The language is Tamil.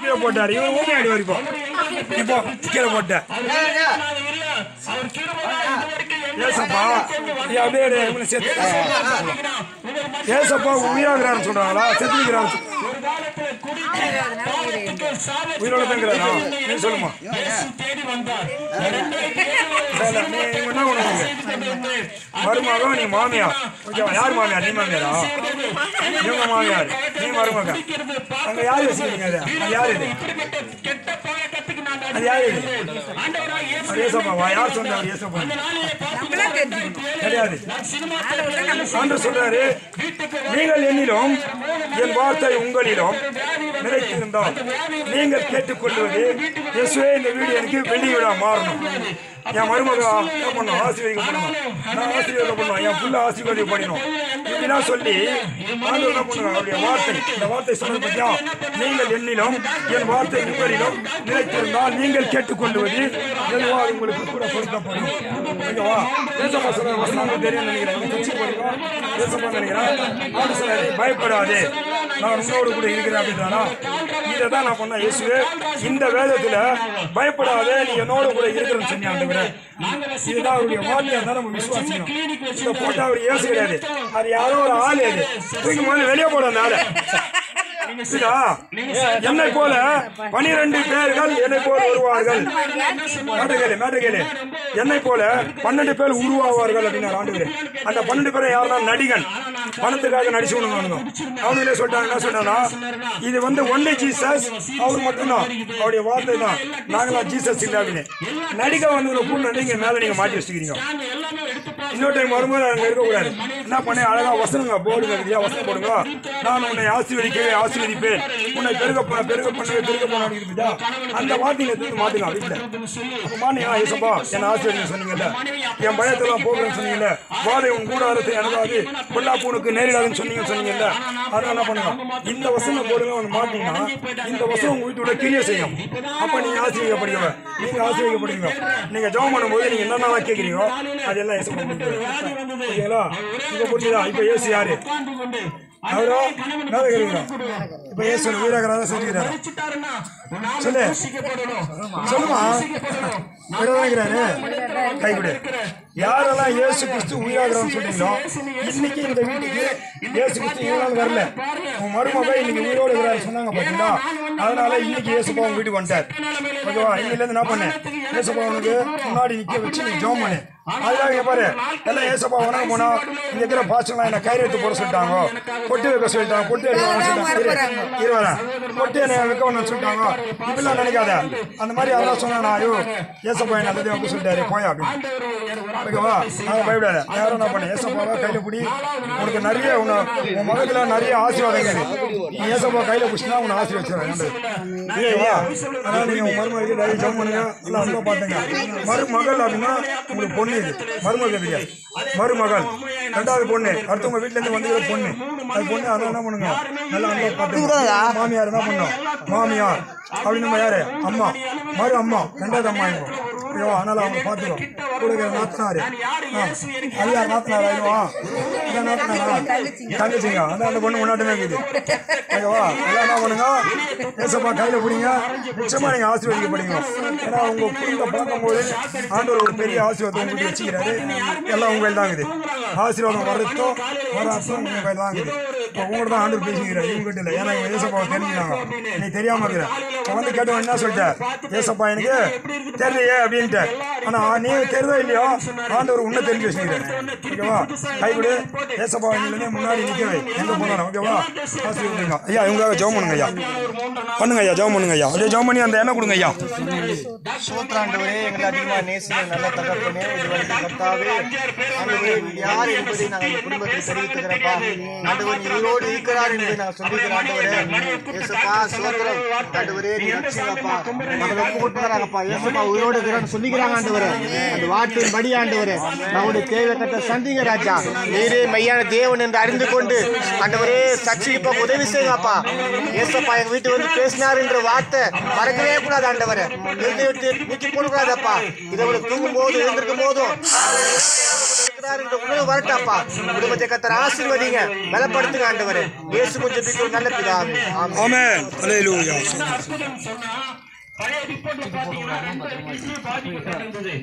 கீழே போட்டாரு. இவர் ஊமை ஆடி வரைக்கும் இப்போ கீழே போட்டேன். ஏசப்பா அப்படியே இவனை சேர்த்து ஏசப்பா உயிராகிறான்னு சொல்றாங்களா செத்துக்கிறான்னு உயிரோட தங்குறாரா? நீ சொல்லுமா. நீ என்ன பண்ணுவீங்க? மருமகன் நீ மாமியார். ஓகேவா? யார் மாமியார்? நீ மாமியாரா? இவங்க மாமியார், நீ மருமகன். அங்க யார் வச்சுக்கிறீங்க? அது யார்? இது அது யார்? இது ஏசப்பாவா? யார் சொன்னார்? ஏசப்பா கிடையாது. ஆண்டவர் சொல்றாரு, நீங்கள் என்னிலும் என் வார்த்தை உங்களிலும் நிலைத்திருந்தால் நீங்கள் கேட்டுக்கொள்வது இயேசுவே இந்த வீடு எனக்கு வெள்ளி விழா மாறணும். என் மருமக என்ன பண்ணும்? ஆசீர்வதிக்க பண்ணணும். நான் ஆசீர்வாதம் பண்ணுவேன். என் புள்ள ஆசீர்வாதம் பண்ணணும். இப்படிலாம் சொல்லி ஆண்டவர் என்ன பண்ணுவாங்க? அவருடைய வார்த்தை, இந்த வார்த்தை சொன்னது பற்றியா, நீங்கள் என்னிலும் என் வார்த்தை உங்களிலும் நிலைத்திருந்தால் நீங்கள் கேட்டுக்கொள்வது எதுவாக உங்களுக்கு கூட கொடுக்கப்படும். ஓகேவா? ஏசப்பா சொல்ற வசனம் தெரியும் நினைக்கிறேன். கட்சி போறோம் ஏசப்பா நினைக்கிறேன். ஆண்டு சொன்னாரு, பயப்படாது, நான் உங்களோடு கூட இருக்கிறேன் அப்படின்னா இதை தான் நான் பண்ணேன். இயேசுவே இந்த வேதத்துல பயப்படாதே, நீ என்னோட கூட இருக்கிறேன்னு சொன்னீங்க. இதுதான் அவருடைய வார்த்தையா தான் நம்ம விசுவாசிக்கணும். இதை போட்டா அவர் இயேசு கிடையாது, அது யாரோ ஒரு ஆள். அது தூக்கி முதல்ல வெளியே போட அந்த ஆளை. என்னை போல 12 பேர்கள் என்னை போல வருவார்கள். மேட்டகேலே என்னை போல 12 பேர் உருவாவார்கள் அப்படின்னு ஆண்டவரே. அந்த 12 பேரை யாருன்னா நடிகன், பணத்துக்காக நடிச்சு அவனுங்களே சொல்லிட்டாங்க. என்ன சொல்றாங்கன்னா, இது வந்து ஒன்லி ஜீசஸ், அவர் மட்டும்தான், அவருடைய வார்த்தை தான். நாங்களா ஜீசஸ் இல்லை அப்படின்னு நடிக்க வந்து பூ நடிங்க மேல நீங்க மாட்டி வச்சுக்கிறீங்க. இன்னொரு டைம் வரும்போது அங்க இருக்கக்கூடாது. என்ன பண்ண அழகா வசனங்க போடுங்க, வசனம் போடுங்க. நான் உன்னை ஆசீர்வதிக்கவே ஆசீர்வதிப்பேன், உன்னை பெருக பண்ண அந்த வார்த்தையை மாத்துங்க வீட்டுல. அப்ப மாட்டீங்களா? ஏசப்பா என்ன ஆசீர்வதிக்க சொன்னீங்கல்ல, என் பயத்தெல்லாம் போகிறேன்னு சொன்னீங்கல்ல, வாதை உன் கூடாரத்தை அணுகாது, பொல்லாப்பூனுக்கு நேரிடாதுன்னு சொன்னீங்கல்ல. அதனால என்ன பண்ணுங்க, இந்த வசனம் போடுங்க. ஒன்று மாட்டீங்கன்னா இந்த வசனம் உங்க வீட்டோட கிரியை செய்யும். அப்ப நீங்க ஆசீர்வதிக்கப்படுங்க. நீங்க ஆசீர்வதிக்கப்படுவீங்க. நீங்க ஜெபம் பண்ணும்போது நீங்க என்னென்ன கேட்குறீங்களோ அதெல்லாம் ஏசப்பா ஓகேங்களா? இப்ப புரிஞ்சுதா? இப்ப ஏசு யாரு? அவரோ இப்ப ஏசு உயிராகிறாரா செஞ்சுக்கிறாரா? சொல்லு சொல்லுமா. கைவிடு. யாரெல்லாம் இயேசு கிறிஸ்து உயிராகிறான்னு சொல்றீங்களோ இன்னைக்கு இந்த வீட்டுக்கு இயேசு கிறிஸ்து இவ்வளவு வரல, உன் மருமக இன்னைக்கு உயிரோடு இருக்கிறாரு சொன்னாங்க பாத்தீங்களா? அதனால இன்னைக்கு இயேசுப்பா உங்க வீட்டுக்கு வந்துட்டார். ஓகேவா? இன்னில இருந்து என்ன பண்ணேன்? இயேசுப்பா உனக்கு முன்னாடி நிக்க வச்சு நீ ஜெபம் பண்ணு. அதுக்காக பாரு எல்லாம் ஏசப்பா வணங்க போனா இங்க இருக்கிற பாசங்களாம் என்ன கையெழுத்து போட சொல்லிட்டாங்க, பொட்டு வைக்க சொல்லிட்டாங்க, பொட்டு எடுக்க சொல்லிட்டாங்க, பொட்டு என்ன வைக்க வேணும்னு சொல்லிட்டாங்க. இப்படிலாம் நினைக்காத. அந்த மாதிரி அதெல்லாம் சொன்னா ஐயோ ஏசப்பா என்ன அதை வைக்க சொல்லிட்டாரு போயா அப்படின்னு. ஓகேவா? நாங்கள் பயப்படாத. யாரும் என்ன பண்ண ஏசப்பாவை கையில பிடி. உனக்கு நிறைய உன் மகத்துல நிறைய ஆசீர்வாதங்கள். நீ ஏசப்பா கையில பிடிச்சினா உன்னை ஆசீர்வதிச்சிடறாங்க. அதனால நீங்க உங்க மருமகளுக்கு நிறைய ஜெபம் பண்ணுங்க. எல்லாம் அன்பா பாத்துங்க. மருமகள் அப்படின்னா உங்களுக்கு பொண்ணு, இது மருமகள் தெரியாது, மருமகள் ரெண்டாவது பொண்ணு, அடுத்தவங்க வீட்டுல இருந்து வந்து பொண்ணு, அது பொண்ணு. அதனால என்ன பண்ணுங்க, நல்லா அன்பா பாத்துங்க. மாமியார் என்ன பண்ணும்? மாமியார் அப்படின்னு நம்ம யாரு? அம்மா, மறு அம்மா, ரெண்டாவது அம்மா இருக்கும். அதனால அவங்க பாத்துக்கிறோம். கூட நாத்தனாரு, அது யார் நாத்தனார்? நாத்தனாரா? தங்கச்சிங்க. அதான் அந்த பொண்ணு முன்னாட்டமே இருக்குது. ஓகேவா? எல்லாம் என்ன பண்ணுங்க, ஏசப்பா கையில பிடிங்க. நிச்சயமா நீங்க ஆசீர்வதிக்கப்படுங்க. ஏன்னா உங்க குடும்ப பார்க்கும் போது ஆண்டவர் ஒரு பெரிய ஆசீர்வாதம் உங்களுக்கு வச்சுக்கிறாரு. எல்லாம் உங்க தான் இருக்குது. ஆசீர்வாதம் வர்றதோ வராதோ உங்க கையில் தான் இருக்குது. இப்போ உங்கள்கிட்ட தான் ஆண்டவர் பேசிக்கிறார், இவங்ககிட்ட இல்லை. ஏன்னா இவங்க ஏசப்பாவை தெரிஞ்சுக்கிறாங்க, நீ தெரியாம இருக்கிற. இப்போ வந்து கேட்டவன் என்ன சொல்லிட்டேன்? ஏசப்பா எனக்கு தெரியலையே அப்படின்ட்டு. ஆனா நீ தெரிதோ இல்லையோ ஆண்டவர் உன்னை தெரிஞ்சு வச்சுக்கிறாரு. ஓகேவா? கைவிடு. ஏசப்பா முன்னாடி நிற்கவே எங்க போனாலும். ஓகேவா? ஆசீர்வதிங்க ஐயா. இவங்க ஜெபம் பண்ணுங்க ஐயா. பண்ணுங்க ஐயா, ஜெபம் பண்ணுங்க ஐயா. அப்படியே ஜெபம் பண்ணி அந்த எண்ணெய் கொடுங்க ஐயா. சோத்ராண்டவரே, எங்களை அதிகமாக நேசிக்க நல்ல தகப்பனே, இதுவரைக்கும் கர்த்தாவே ஆண்டவரே யார் என்பதை நாங்கள் குடும்பத்தில் தெரிவித்துக்கிறப்பா. ஆண்டவர் உயிரோடு இருக்கிறார் என்பதை நாங்கள் சொல்லிக்கிறோம். ஆண்டவரே ஏசப்பா சோத்ரம். ஆண்டவரே நீ ரட்சிங்கப்பா. நாங்கள் ஒப்பு கொடுத்துறாங்கப்பா. ஏசப்பா உயிரோடு இருக்கிறான்னு சொல்லிக்கிறாங்க. ஆண்டவரே அந்த வார்த்தையின் படி ஆண்டவரே நம்முடைய தேவை கட்ட சந்திங்க ராஜா. நீரே மையான தேவன் என்று அறிந்து கொண்டு ஆண்டவரே சர்ச்சைக்கு உதவி செய்யுங்கப்பா. ஏசப்பா எங்க வீட்டு வந்து பேசினார் என்ற வார்த்தை மறக்கவே கூடாது. ஆண்டவரை நீக்கி போடக்கூடாதப்பா. இதை தூங்கும் போது எழுந்திருக்கும் போதும் இருக்கிறாருன்ற உணர்வு வரட்டாப்பா. குடும்பத்தை கர்த்தர் ஆசீர்வதிங்க, பலப்படுத்துங்க ஆண்டவரே. இயேசு கொஞ்சம் பிடிக்கும் நல்ல பிதாவே. ஆமென். அல்லேலூயா. பழைய ரிப்போர்ட்ல பாத்தீங்கன்னா 2 கிட்னி பாதிக்கப்பட்டிருந்தது.